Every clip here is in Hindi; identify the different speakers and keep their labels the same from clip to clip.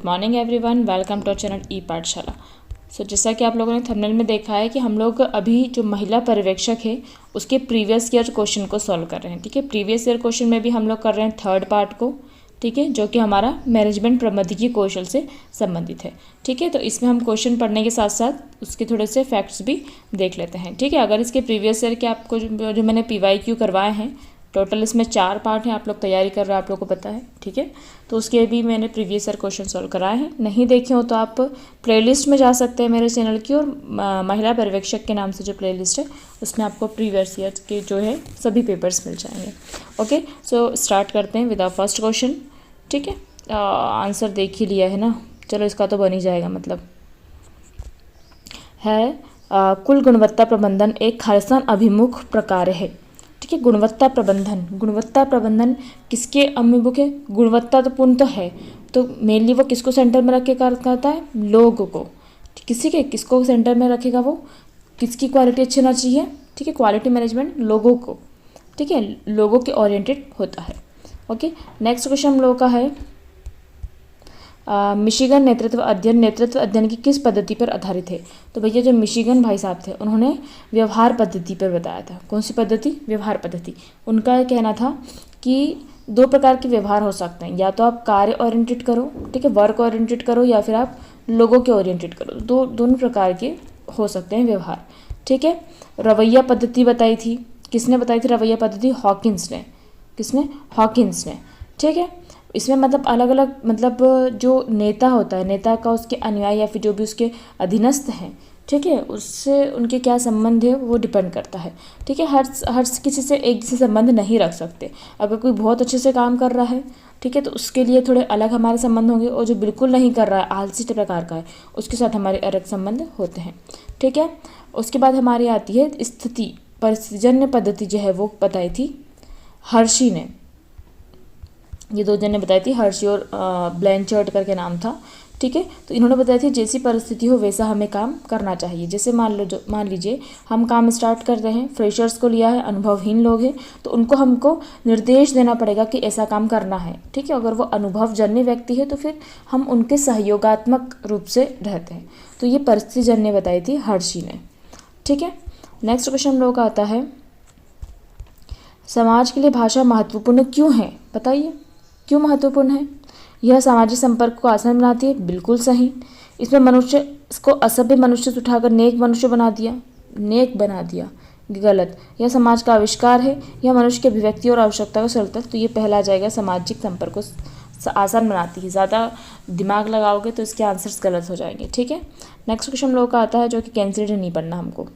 Speaker 1: Morning everyone, welcome to channel e Pathshala. जैसा कि आप लोगों ने थंबनेल में देखा है कि हम लोग अभी जो महिला पर्यवेक्षक है उसके प्रीवियस ईयर क्वेश्चन को सॉल्व कर रहे हैं। ठीक है, प्रीवियस ईयर क्वेश्चन में भी हम लोग कर रहे हैं थर्ड पार्ट को। ठीक है, जो कि हमारा मैनेजमेंट प्रबंधकीय कौशल से संबंधित है। ठीक है, तो इसमें हम क्वेश्चन पढ़ने के साथ साथ उसके थोड़े से फैक्ट्स भी देख लेते हैं। ठीक है, अगर इसके प्रीवियस ईयर के आपको जो मैंने PYQ करवाए हैं, टोटल इसमें 4 पार्ट हैं, आप लोग तैयारी कर रहे हो, आप लोग को पता है। ठीक है, तो उसके भी मैंने प्रीवियस ईयर क्वेश्चन सॉल्व कराए हैं। नहीं देखे हो तो आप प्लेलिस्ट में जा सकते हैं मेरे चैनल की, और महिला पर्यवेक्षक के नाम से जो प्लेलिस्ट है उसमें आपको प्रीवियस ईयर के जो है सभी पेपर्स मिल जाएंगे। ओके, सो स्टार्ट करते हैं विद आवर फर्स्ट क्वेश्चन। ठीक है, आंसर देख ही लिया है ना, चलो इसका तो बन ही जाएगा। मतलब है कुल गुणवत्ता प्रबंधन एक खालिस्तान अभिमुख प्रकार है। ठीक है, गुणवत्ता प्रबंधन किसके अभिमुख है? गुणवत्ता तो पूर्ण तो है, तो मेनली वो किसको सेंटर में रख के कार्य करता है? लोगों को। किसको सेंटर में रखेगा? वो किसकी क्वालिटी अच्छी होना चाहिए? ठीक है, क्वालिटी मैनेजमेंट लोगों को, ठीक है, लोगों के ओरिएंटेड होता है। ओके, नेक्स्ट क्वेश्चन हम लोगों का है मिशिगन नेतृत्व अध्ययन की किस पद्धति पर आधारित है? तो भैया जो मिशिगन भाई साहब थे उन्होंने व्यवहार पद्धति पर बताया था। कौन सी पद्धति? व्यवहार पद्धति। उनका कहना था कि 2 प्रकार के व्यवहार हो सकते हैं, या तो आप कार्य ओरिएंटेड करो, ठीक है, वर्क ओरिएंटेड करो, या फिर आप लोगों के ओरिएंटेड करो। दोनों प्रकार के हो सकते हैं व्यवहार। ठीक है, रवैया पद्धति बताई थी। किसने बताई थी रवैया पद्धति? हॉकिंस ने। किसने? हॉकिंस ने। ठीक है, इसमें मतलब अलग अलग मतलब जो नेता होता है, नेता का उसके अनुयायी या फिर जो भी उसके अधीनस्थ हैं, ठीक है, उससे उनके क्या संबंध है वो डिपेंड करता है। ठीक है, हर किसी से एक जैसे संबंध नहीं रख सकते। अगर कोई बहुत अच्छे से काम कर रहा है, ठीक है, तो उसके लिए थोड़े अलग हमारे संबंध होंगे, और जो बिल्कुल नहीं कर रहा है, आलसी प्रकार का है, उसके साथ हमारे अलग संबंध होते हैं। ठीक है, उसके बाद हमारी आती है स्थिति परिस्थितिजन्य पद्धति, जो है वो बताई थी हर्षी ने। ये 2 जन ने बताई थी, हर्षी और ब्लैंचर्ड करके नाम था। ठीक है, तो इन्होंने बताई थी जैसी परिस्थिति हो वैसा हमें काम करना चाहिए। जैसे मान लीजिए हम काम स्टार्ट कर रहे हैं, फ्रेशर्स को लिया है, अनुभवहीन लोग हैं, तो उनको हमको निर्देश देना पड़ेगा कि ऐसा काम करना है। ठीक है, अगर वो अनुभवजन्य व्यक्ति है तो फिर हम उनके सहयोगात्मक रूप से रहते हैं। तो ये परिस्थितिजन्य बताई थी हर्षी ने। ठीक है, नेक्स्ट क्वेश्चन हम लोग का आता है समाज के लिए भाषा महत्वपूर्ण क्यों है? बताइए क्यों महत्वपूर्ण है? यह सामाजिक संपर्क को आसान बनाती है। बिल्कुल सही। इसमें मनुष्य को असभ्य मनुष्य से उठाकर नेक मनुष्य बना दिया। गलत। यह समाज का आविष्कार है। यह मनुष्य की अभिव्यक्ति और आवश्यकता को सरलता। तो ये पहला आ जाएगा, सामाजिक संपर्क को आसान बनाती है। ज़्यादा दिमाग लगाओगे तो इसके आंसर्स गलत हो जाएंगे। ठीक है, नेक्स्ट क्वेश्चन हम लोग का आता है जो कि कैंसिलेट नहीं पढ़ना हमको।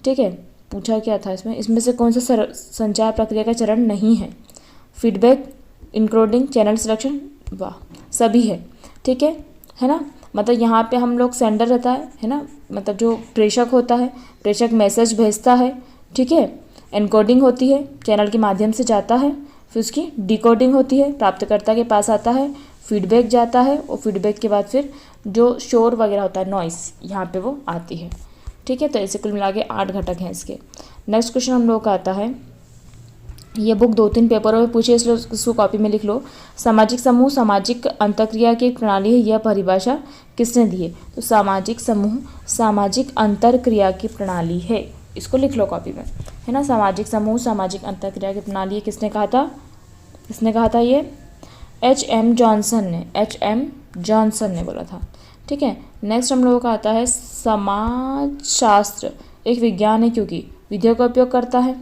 Speaker 1: ठीक है, पूछा क्या था इसमें से कौन सा संचार प्रक्रिया का चरण नहीं है? फीडबैक, इंक्लूडिंग, चैनल सिलेक्शन, वाह सभी है। ठीक है ना, मतलब यहाँ पे हम लोग सेंडर रहता है ना, मतलब जो प्रेषक होता है, प्रेषक मैसेज भेजता है। ठीक है, एनकोडिंग होती है, चैनल के माध्यम से जाता है, फिर उसकी डिकोडिंग होती है, प्राप्तकर्ता के पास आता है, फीडबैक जाता है, और फीडबैक के बाद फिर जो शोर वगैरह होता है, नॉइस, यहाँ पे वो आती है। ठीक है, तो ऐसे कुल मिला के 8 घटक हैं इसके। नेक्स्ट क्वेश्चन हम लोग का आता है, ये बुक 2-3 पेपरों में पूछे, इसलिए उसको कॉपी में लिख लो। सामाजिक समूह सामाजिक अंतरक्रिया की एक प्रणाली है, यह परिभाषा किसने दी है? तो सामाजिक समूह सामाजिक अंतरक्रिया की प्रणाली है, इसको लिख लो कॉपी में, है ना। सामाजिक समूह सामाजिक अंतरक्रिया की प्रणाली किसने कहा था? ये H.M. जॉनसन ने बोला था। ठीक है, नेक्स्ट हम लोगों का आता है समाजशास्त्र एक विज्ञान है क्योंकि विधियों का उपयोग करता है।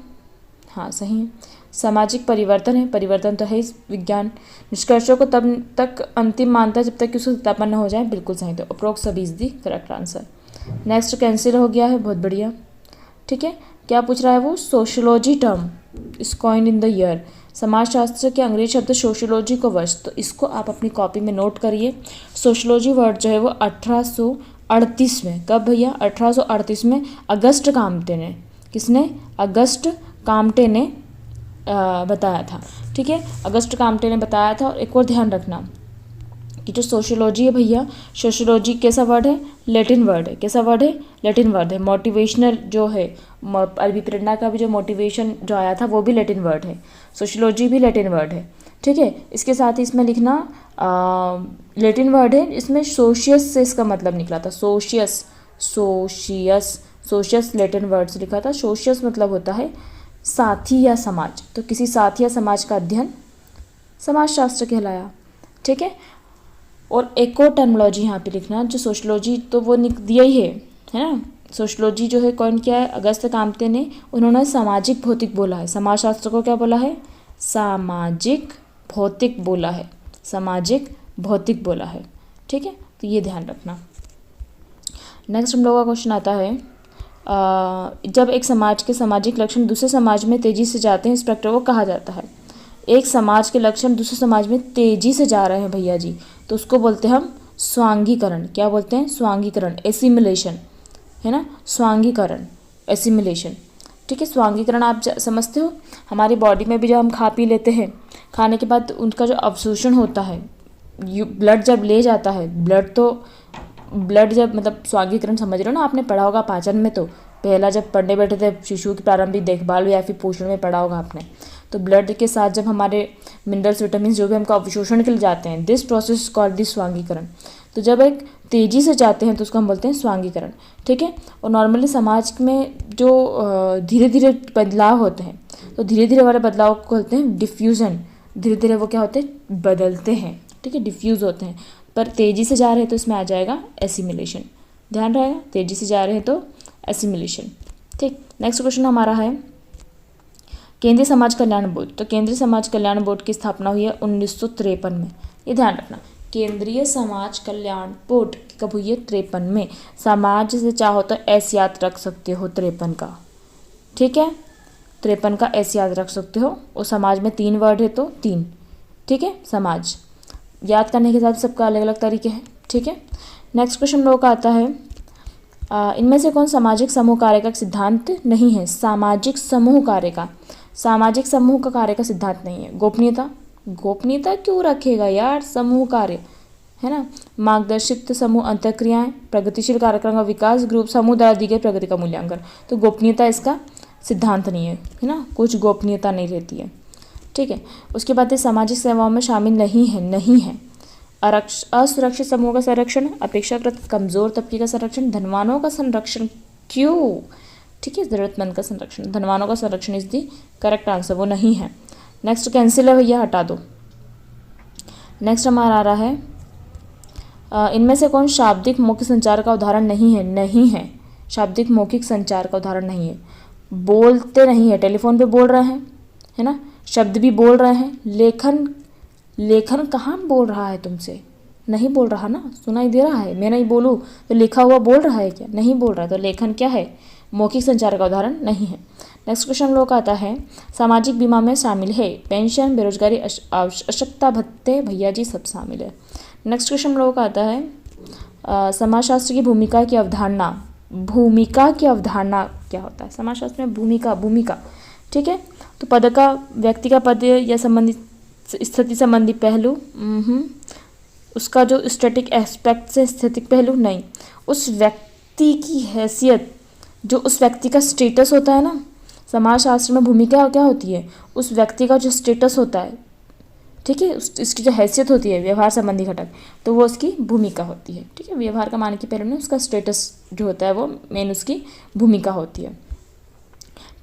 Speaker 1: हाँ सही है। सामाजिक परिवर्तन है, परिवर्तन तो है इस विज्ञान। निष्कर्षों को तब तक अंतिम मानता है जब तक कि उसका सत्यापन न हो जाए। बिल्कुल सही, तो अप्रोक्स सभी is the correct answer. Next cancel हो गया है, बहुत बढ़िया। ठीक है, क्या पूछ रहा है वो? Sociology term is coined in the year. समाजशास्त्र के अंग्रेजी शब्द सोशियोलॉजी को वर्ष, तो इसको आप अपनी कॉपी में नोट करिए। सोशियोलॉजी वर्ड जो है वो 1838 में, कब भैया? 1838 में अगस्ट काम्टे ने, किसने? अगस्ट काम्टे ने बताया था। ठीक है, अगस्ट काम्टे ने बताया था। और एक और ध्यान रखना कि जो सोशियोलॉजी है भैया, सोशियोलॉजी कैसा वर्ड है? लैटिन वर्ड है। कैसा वर्ड है? लैटिन वर्ड है। मोटिवेशनल जो है, अभिप्रेरणा का भी जो मोटिवेशन जो आया था वो भी लैटिन वर्ड है। सोशियोलॉजी भी लैटिन वर्ड है। ठीक है। इसके साथ ही इसमें लिखना लैटिन वर्ड है, इसमें सोशियस से इसका मतलब निकला था, सोशियस सोशियस सोशियस लैटिन वर्ड से लिखा था। सोशियस मतलब होता है साथी या समाज, तो किसी साथी या समाज का अध्ययन समाजशास्त्र कहलाया। ठीक है। और एक और टर्मिनोलॉजी यहाँ पे लिखना, जो सोशलॉजी तो वो दिया ही है ना। सोशलॉजी जो है कौन किया है, अगस्त कामते ने, उन्होंने सामाजिक भौतिक बोला है। समाजशास्त्र को क्या बोला है, सामाजिक भौतिक बोला है, सामाजिक भौतिक बोला है। ठीक है, तो ये ध्यान रखना। नेक्स्ट हम लोगों का क्वेश्चन आता है, जब एक समाज के सामाजिक लक्षण दूसरे समाज में तेजी से जाते हैं, इस प्रक्रिया को कहा जाता है। एक समाज के लक्षण दूसरे समाज में तेजी से जा रहे हैं भैया जी, तो उसको बोलते हैं हम स्वांगीकरण। क्या बोलते हैं, स्वांगीकरण, एसिमिलेशन, है ना, स्वांगीकरण, एसिमिलेशन। ठीक है, स्वांगीकरण आप समझते हो, हमारी बॉडी में भी जब हम खा पी लेते हैं, खाने के बाद उनका जो अवशोषण होता है, ब्लड जब ले जाता है, ब्लड जब मतलब स्वांगीकरण समझ रहे हो ना, आपने पढ़ा होगा पाचन में, तो पहला जब पढ़ने बैठे थे शिशु की प्रारंभिक देखभाल या फिर पोषण में पढ़ा होगा आपने, तो ब्लड के साथ जब हमारे मिनरल्स विटामिन जो भी हमको अवशोषण के लिए जाते हैं, दिस प्रोसेस कॉल्ड दिस स्वांगीकरण। तो जब एक तेज़ी से जाते हैं तो उसको हम बोलते हैं स्वांगीकरण। ठीक है, और नॉर्मली समाज में जो धीरे धीरे बदलाव होते हैं, तो धीरे धीरे वाले बदलाव को बोलते हैं डिफ्यूज़न। धीरे धीरे वो क्या होते हैं, बदलते हैं। ठीक है, डिफ्यूज़ होते हैं। पर तेज़ी से जा रहे हैं तो इसमें आ जाएगा एसिमिलेशन। ध्यान रहेगा, तेज़ी से जा रहे हैं तो एसिमिलेशन। ठीक, नेक्स्ट क्वेश्चन हमारा है केंद्रीय समाज कल्याण बोर्ड। तो केंद्रीय समाज कल्याण बोर्ड की स्थापना हुई है 1953 में। ये ध्यान रखना, केंद्रीय समाज कल्याण बोर्ड कब हुई है, 53 में। समाज से चाहो तो एस याद रख सकते हो 53 का। ठीक है, 53 का एस याद रख सकते हो। और समाज में 3 वर्ड है तो 3। ठीक है, समाज याद करने के साथ सबका अलग अलग तरीके हैं। ठीक है, नेक्स्ट क्वेश्चन लोगों का आता है, इनमें से कौन सामाजिक समूह कार्य का सिद्धांत नहीं है। सामाजिक समूह कार्य का, सामाजिक समूह का कार्य का सिद्धांत नहीं है। गोपनीयता, गोपनीयता क्यों रखेगा यार, समूह कार्य है ना। मार्गदर्शित समूह अंतःक्रियाएं, प्रगतिशील कार्यक्रम का विकास, ग्रुप समूह द्वारा दी गई प्रगति का मूल्यांकन। तो गोपनीयता इसका सिद्धांत नहीं है ना, कुछ गोपनीयता नहीं रहती है। ठीक है, उसके बाद ये सामाजिक सेवाओं में शामिल नहीं है। असुरक्षित समूहों का संरक्षण, अपेक्षाकृत कमजोर तबके का संरक्षण, धनवानों का संरक्षण क्यों। ठीक है, जरूरतमंद का संरक्षण, धनवानों का संरक्षण इज दी करेक्ट आंसर, वो नहीं है। नेक्स्ट कैंसिल है भैया, हटा दो। नेक्स्ट हमारा आ रहा है, इनमें से कौन शाब्दिक मौखिक संचार का उदाहरण नहीं है। नहीं है, शाब्दिक मौखिक संचार का उदाहरण नहीं है। बोलते नहीं है, टेलीफोन पे बोल रहे हैं, है ना, शब्द भी बोल रहे हैं। लेखन कहाँ बोल रहा है तुमसे, नहीं बोल रहा ना, सुनाई दे रहा है। मैं नहीं बोलूँ तो लिखा हुआ बोल रहा है क्या, नहीं बोल रहा है। तो लेखन क्या है, मौखिक संचार का उदाहरण नहीं है। नेक्स्ट क्वेश्चन लोग आता है, सामाजिक बीमा में शामिल है पेंशन, बेरोजगारी, आवश्यकता भत्ते, भैया जी सब शामिल है। नेक्स्ट क्वेश्चन लोगों का आता है, समाजशास्त्र की भूमिका की अवधारणा। भूमिका की अवधारणा क्या होता है समाजशास्त्र में, भूमिका। ठीक है, तो पद का, व्यक्ति का पद या संबंधित स्थिति संबंधी पहलू, उसका जो स्टैटिक एस्पेक्ट से स्थितिक पहलू नहीं, उस व्यक्ति की हैसियत, जो उस व्यक्ति का स्टेटस होता है ना, समाजशास्त्र में भूमिका क्या होती है, उस व्यक्ति का जो स्टेटस होता है। ठीक है, इसकी जो हैसियत होती है, व्यवहार संबंधी घटक, तो वो उसकी भूमिका होती है। ठीक है, व्यवहार का मानक पहलू में उसका स्टेटस जो होता है वो मेन उसकी भूमिका होती है।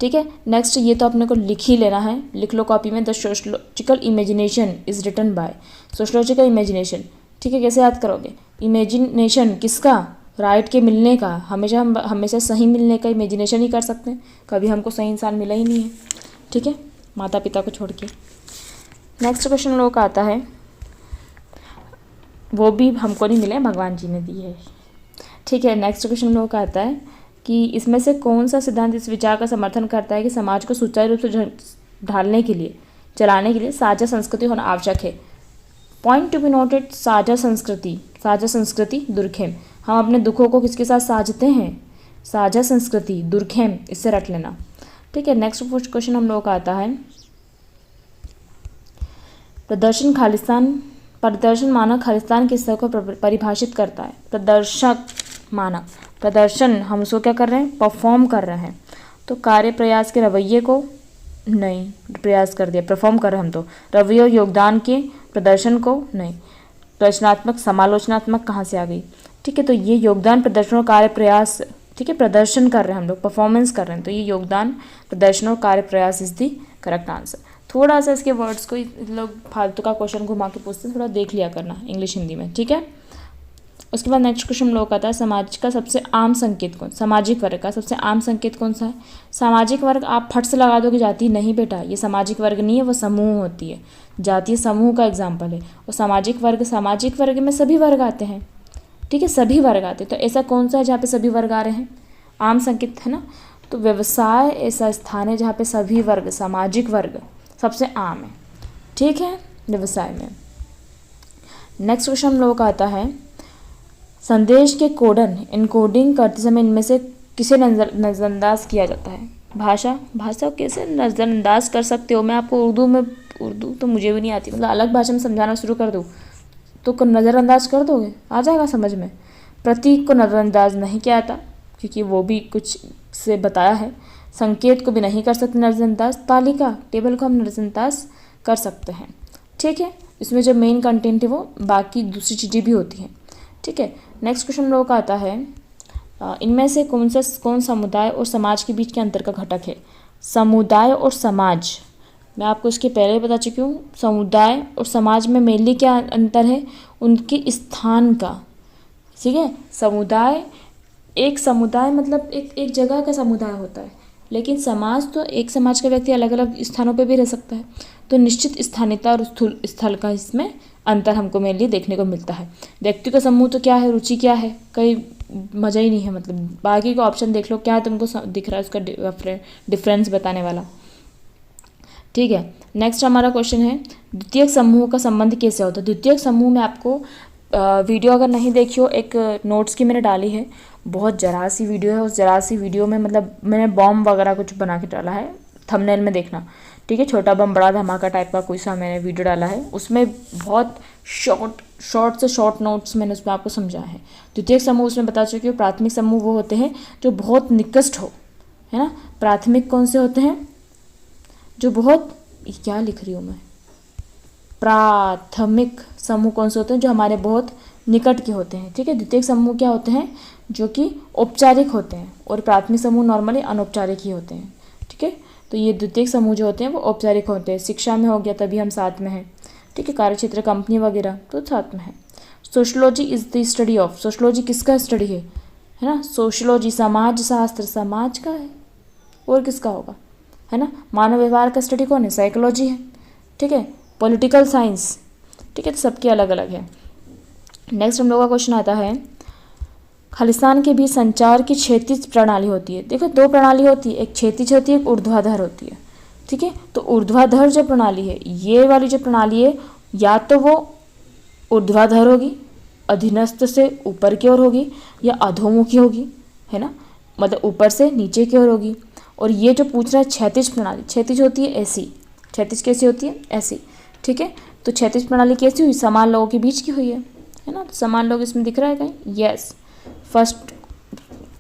Speaker 1: ठीक है, नेक्स्ट ये तो अपने को लिख ही लेना है, लिख लो कॉपी में। The sociological imagination is written by, sociological imagination. ठीक है, कैसे याद करोगे, इमेजिनेशन किसका, राइट के मिलने का। हम हमेशा सही मिलने का इमेजिनेशन ही कर सकते हैं, कभी हमको सही इंसान मिला ही नहीं है। ठीक है, माता पिता को छोड़ के। नेक्स्ट क्वेश्चन लोगों का आता है, वो भी हमको नहीं मिले, भगवान जी ने दी है। ठीक है, नेक्स्ट क्वेश्चन लोगों का आता है कि इसमें से कौन सा सिद्धांत इस विचार का समर्थन करता है कि समाज को सुचारू रूप से ढालने के लिए, चलाने के लिए साझा संस्कृति होना आवश्यक है। पॉइंट टू बी नोटेड, साझा संस्कृति दुर्खेम। हम अपने दुखों को किसके साथ साझते हैं, साझा संस्कृति दुर्खेम, इससे रट लेना। ठीक है, नेक्स्ट क्वेश्चन हम लोगों का आता है, प्रदर्शन मानक खालिस्तान के स्तर को परिभाषित करता है। प्रदर्शक मानक, प्रदर्शन हम उसको क्या कर रहे हैं, परफॉर्म कर रहे हैं। तो कार्य प्रयास के रवैये को, नहीं, प्रयास कर दिया, परफॉर्म कर रहे हम तो। रवैये और योगदान के प्रदर्शन को नहीं। रचनात्मक समालोचनात्मक कहाँ से आ गई? ठीक है, तो ये योगदान प्रदर्शन और कार्य प्रयास, ठीक है, प्रदर्शन कर रहे हैं हम लोग, परफॉर्मेंस कर रहे हैं, तो ये योगदान प्रदर्शन और कार्य प्रयास इज दी करेक्ट आंसर। थोड़ा सा इसके वर्ड्स को लोग फालतू का क्वेश्चन घुमा के पूछते हैं, थोड़ा देख लिया करना इंग्लिश हिंदी में, ठीक है। उसके बाद नेक्स्ट क्वेश्चन हम लोग का आता है समाज का सबसे आम संकेत कौन, सामाजिक वर्ग का सबसे आम संकेत कौन सा है? सामाजिक वर्ग आप फट से लगा दोगे जाति, नहीं बेटा, ये सामाजिक वर्ग नहीं है, वो समूह होती है। जातीय समूह का एग्जाम्पल है। और सामाजिक वर्ग में सभी वर्ग आते हैं, ठीक है, सभी वर्ग आते हैं। तो ऐसा कौन सा है जहाँ पे सभी वर्ग आ रहे हैं? आम संकेत है ना। तो व्यवसाय ऐसा स्थान है जहाँ पे सभी वर्ग, सामाजिक वर्ग सबसे आम है, ठीक है, व्यवसाय में। नेक्स्ट क्वेश्चन हम लोगों का आता है संदेश के कोडन इनकोडिंग करते समय इनमें से किसे नज़रअंदाज किया जाता है? भाषा को कैसे नज़रअंदाज कर सकते हो? मैं आपको उर्दू तो मुझे भी नहीं आती, मतलब अलग भाषा में समझाना शुरू कर दूँ तो नज़रअंदाज कर दोगे, आ जाएगा समझ में। प्रतीक को नज़रअंदाज नहीं किया जाता क्योंकि वो भी कुछ से बताया है। संकेत को भी नहीं कर सकते नज़रअंदाज। तालिका, टेबल को हम नज़रअंदाज कर सकते हैं, ठीक है। इसमें जो मेन कंटेंट है वो बाकी दूसरी चीज़ें भी होती हैं, ठीक है। नेक्स्ट क्वेश्चन हम लोगों का आता है इनमें से कौन समुदाय और समाज के बीच के अंतर का घटक है? समुदाय और समाज, मैं आपको इसके पहले बता चुकी हूँ। समुदाय और समाज में मेनली क्या अंतर है? उनके स्थान का, ठीक है। एक समुदाय मतलब एक जगह का समुदाय होता है, लेकिन समाज तो एक समाज का व्यक्ति अलग अलग स्थानों पे भी रह सकता है। तो निश्चित स्थानीयता और स्थल का इसमें अंतर हमको मेनली देखने को मिलता है। व्यक्ति का समूह तो क्या है, रुचि क्या है, कहीं मज़ा ही नहीं है, मतलब बाकी का ऑप्शन देख लो क्या तुमको दिख रहा है उसका डिफरेंस बताने वाला, ठीक है। नेक्स्ट हमारा क्वेश्चन है द्वितीयक समूह का संबंध कैसे होता है? द्वितीयक समूह में आपको वीडियो अगर नहीं देखी हो, एक नोट्स की मैंने डाली है, बहुत जरा सी वीडियो है। उस जरा सी वीडियो में मतलब मैंने बॉम्ब वगैरह कुछ बना के डाला है, थंबनेल में देखना, ठीक है। छोटा बम बड़ा धमाका टाइप का कोई सा मैंने वीडियो डाला है, उसमें बहुत शॉर्ट से शॉर्ट नोट्स मैंने उसमें आपको समझाया है। द्वितीयक समूह उसमें बता चुकी हूँ। प्राथमिक समूह वो होते हैं जो बहुत निकट हो, है ना। प्राथमिक कौन से होते हैं? जो बहुत, क्या लिख रही हूँ मैं, प्राथमिक समूह कौन से होते हैं? जो हमारे बहुत निकट के होते हैं, ठीक है। द्वितीयक समूह क्या होते हैं? जो कि औपचारिक होते हैं, और प्राथमिक समूह नॉर्मली अनौपचारिक ही होते हैं, ठीक है। तो ये द्वितीयक समूह जो होते हैं वो औपचारिक होते हैं। शिक्षा में हो गया तभी हम साथ में हैं, ठीक है। कार्यक्षेत्र, कंपनी वगैरह तो साथ में है। Sociology is the study of, sociology किसका स्टडी है ना। सोशलॉजी समाज शास्त्र, समाज का है, और किसका होगा, है ना। मानव व्यवहार का स्टडी कौन है? साइकोलॉजी है, ठीक है। पॉलिटिकल साइंस, ठीक है, तो सबके अलग अलग है। नेक्स्ट हम लोग का क्वेश्चन आता है खालिस्तान के बीच संचार की क्षैतिज प्रणाली होती है। देखो दो प्रणाली होती है, एक क्षैतिज होती है, एक ऊर्ध्वाधर होती है, ठीक है। तो ऊर्ध्वाधर जो प्रणाली है, ये वाली जो प्रणाली है, या तो वो ऊर्ध्वाधर होगी, अधीनस्थ से ऊपर की ओर होगी, या अधोमुखी होगी, है ना, मतलब ऊपर से नीचे की ओर होगी। और ये जो पूछ रहा है क्षैतिज प्रणाली, क्षैतिज होती है ऐसी। क्षैतिज कैसी होती है? ऐसी, ठीक है। तो क्षैतिज प्रणाली कैसी हुई? समान लोगों के बीच की हुई है ना। तो समान लोग इसमें दिख रहा है कहीं? यस। फर्स्ट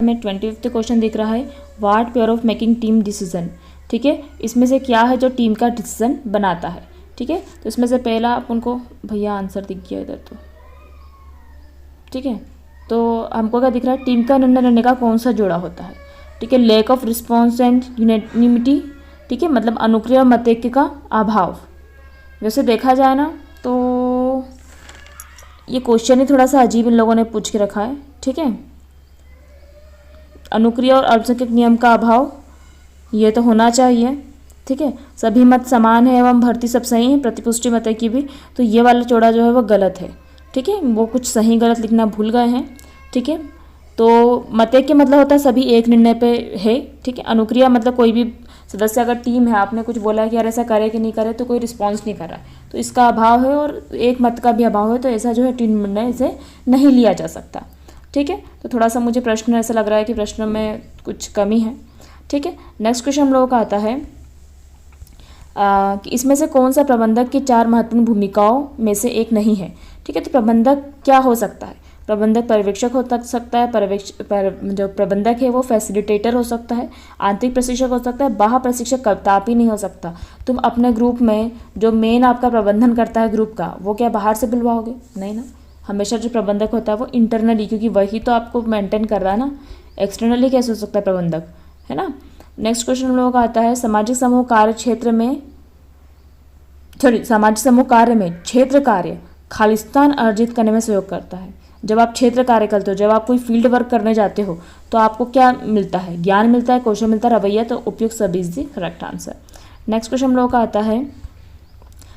Speaker 1: में 25th क्वेश्चन दिख रहा है what pair of making team decision, ठीक है। इसमें से क्या है जो टीम का डिसीजन बनाता है, ठीक है। तो इसमें से पहला अपन को भैया आंसर दिख गया इधर, तो ठीक है। तो हमको क्या दिख रहा है? टीम का निर्णय लेने का कौन सा जोड़ा होता है, ठीक है। Lack of response and unity, ठीक है, मतलब अनुक्रिया और मतैक्य का अभाव। वैसे देखा जाए ना तो ये क्वेश्चन ही थोड़ा सा अजीब इन लोगों ने पूछ के रखा है, ठीक है। अनुक्रिया और अल्पसंख्यक नियम का अभाव, ये तो होना चाहिए, ठीक है। सभी मत समान है एवं भर्ती सब सही है, प्रतिपुष्टि मतैक्य भी, तो ये वाला जोड़ा जो है वो गलत है, ठीक है। वो कुछ सही गलत लिखना भूल गए हैं, ठीक है। तो मतैक्य मतलब होता है सभी एक निर्णय पे है, ठीक है। अनुक्रिया मतलब कोई भी सदस्य, अगर टीम है, आपने कुछ बोला है कि यार ऐसा करे कि नहीं करे, तो कोई रिस्पॉन्स नहीं कर रहा है, तो इसका अभाव है, और एक मत का भी अभाव है, तो ऐसा जो है टीम निर्णय इसे नहीं लिया जा सकता, ठीक है। तो थोड़ा सा मुझे प्रश्न ऐसा लग रहा है कि प्रश्न में कुछ कमी है, ठीक है। नेक्स्ट क्वेश्चन हम लोगों का आता है कि इसमें से कौन सा प्रबंधक की 4 महत्वपूर्ण भूमिकाओं में से एक नहीं है, ठीक है। तो प्रबंधक क्या हो सकता है? प्रबंधक पर्यवेक्षक हो सकता है, जो प्रबंधक है वो फैसिलिटेटर हो सकता है, आंतरिक प्रशिक्षक हो सकता है, बाह्य प्रशिक्षक कदापि नहीं हो सकता। तुम अपने ग्रुप में जो मेन आपका प्रबंधन करता है ग्रुप का, वो क्या बाहर से बुलवाओगे? नहीं ना, हमेशा जो प्रबंधक होता है वो इंटरनली, क्योंकि वही तो आपको मेंटेन कर रहा है ना, एक्सटर्नली कैसे हो सकता है प्रबंधक, है ना। नेक्स्ट क्वेश्चन हम लोगों का आता है, सामाजिक समूह कार्य में क्षेत्र कार्य खालिस्तान अर्जित करने में सहयोग करता है। जब आप क्षेत्र कार्य करते हो, जब आप कोई फील्ड वर्क करने जाते हो, तो आपको क्या मिलता है? ज्ञान मिलता है, कौशल मिलता है, रवैया। तो उपयुक्त सभी is the correct answer. Next question हम लोगों का आता है,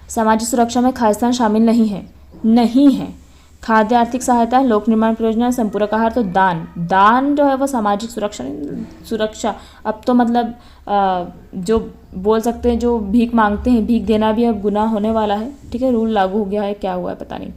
Speaker 1: सामाजिक सुरक्षा में खालिस्तान शामिल नहीं है। खाद्य आर्थिक सहायता, लोक निर्माण परियोजना, संपूरक आहार। तो दान जो है वो सामाजिक सुरक्षा। अब तो मतलब जो बोल सकते हैं, जो भीख मांगते हैं, भीख देना भी अब गुनाह होने वाला है। ठीक है, रूल लागू हो गया है, क्या हुआ है पता नहीं।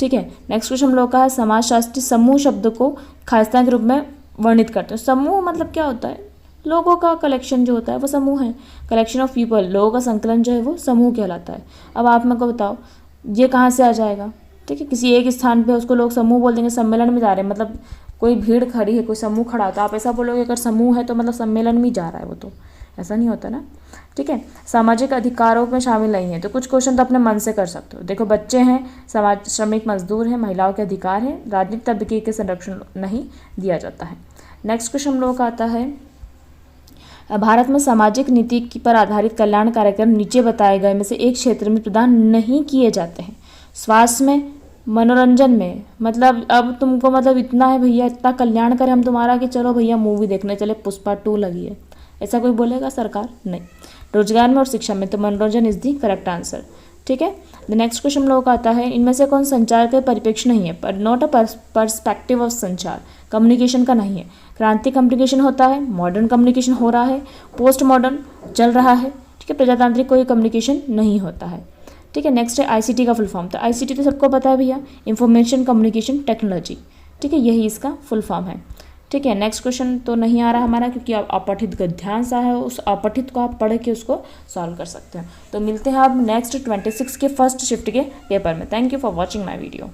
Speaker 1: ठीक है, नेक्स्ट क्वेश्चन हम लोग का है, समाजशास्त्री समूह शब्द को खालिस्तान के रूप में वर्णित करते हैं। समूह मतलब क्या होता है? लोगों का कलेक्शन जो होता है वो समूह है। कलेक्शन ऑफ पीपल, लोगों का संकलन जो है वो समूह कहलाता है। अब आप मेरे को बताओ ये कहाँ से आ जाएगा? ठीक है, किसी एक स्थान पे उसको लोग समूह बोल देंगे, सम्मेलन में जा रहे हैं, मतलब कोई भीड़ खड़ी है, कोई समूह खड़ा होता है, आप ऐसा बोलोगे अगर समूह है तो मतलब सम्मेलन में जा रहा है वो, तो ऐसा नहीं होता ना। ठीक है, सामाजिक अधिकारों में शामिल नहीं है। तो कुछ क्वेश्चन तो अपने मन से कर सकते हो। देखो, बच्चे हैं, समाज श्रमिक मजदूर हैं, महिलाओं के अधिकार हैं, राजनीतिक तबके के संरक्षण नहीं दिया जाता है। नेक्स्ट क्वेश्चन हम लोगों का आता है, भारत में सामाजिक नीति पर आधारित कल्याण कार्यक्रम नीचे बताए गए में से एक क्षेत्र में प्रदान नहीं किए जाते हैं। स्वास्थ्य में, मनोरंजन में, मतलब अब तुमको मतलब इतना है भैया, इतना कल्याण करें हम तुम्हारा कि चलो भैया मूवी देखने चले, पुष्पा 2 लगी है, ऐसा कोई बोलेगा सरकार? नहीं। रोजगार में और शिक्षा में, तो मनोरंजन इज दी करेक्ट आंसर। ठीक है, द नेक्स्ट क्वेश्चन हम लोगों का आता है, इनमें से कौन संचार के परिप्रेक्ष्य नहीं है? पर नॉट अ पर्सपेक्टिव ऑफ संचार, कम्युनिकेशन का नहीं है। क्रांति कम्युनिकेशन होता है, मॉडर्न कम्युनिकेशन हो रहा है, पोस्ट मॉडर्न चल रहा है। ठीक है, प्रजातांत्रिक कोई कम्युनिकेशन नहीं होता है। ठीक है, नेक्स्ट है आईसीटी का फुल फॉर्म। तो आईसीटी तो सबको पता है भैया, इंफॉर्मेशन कम्युनिकेशन टेक्नोलॉजी। ठीक है, यही इसका फुल फॉर्म है। ठीक है, नेक्स्ट क्वेश्चन तो नहीं आ रहा हमारा, क्योंकि अपठित गद्यांश है, उस अपठित को आप पढ़ के उसको सॉल्व कर सकते हैं। तो मिलते हैं आप नेक्स्ट 26 के फर्स्ट शिफ्ट के पेपर में। Thank you for watching my video.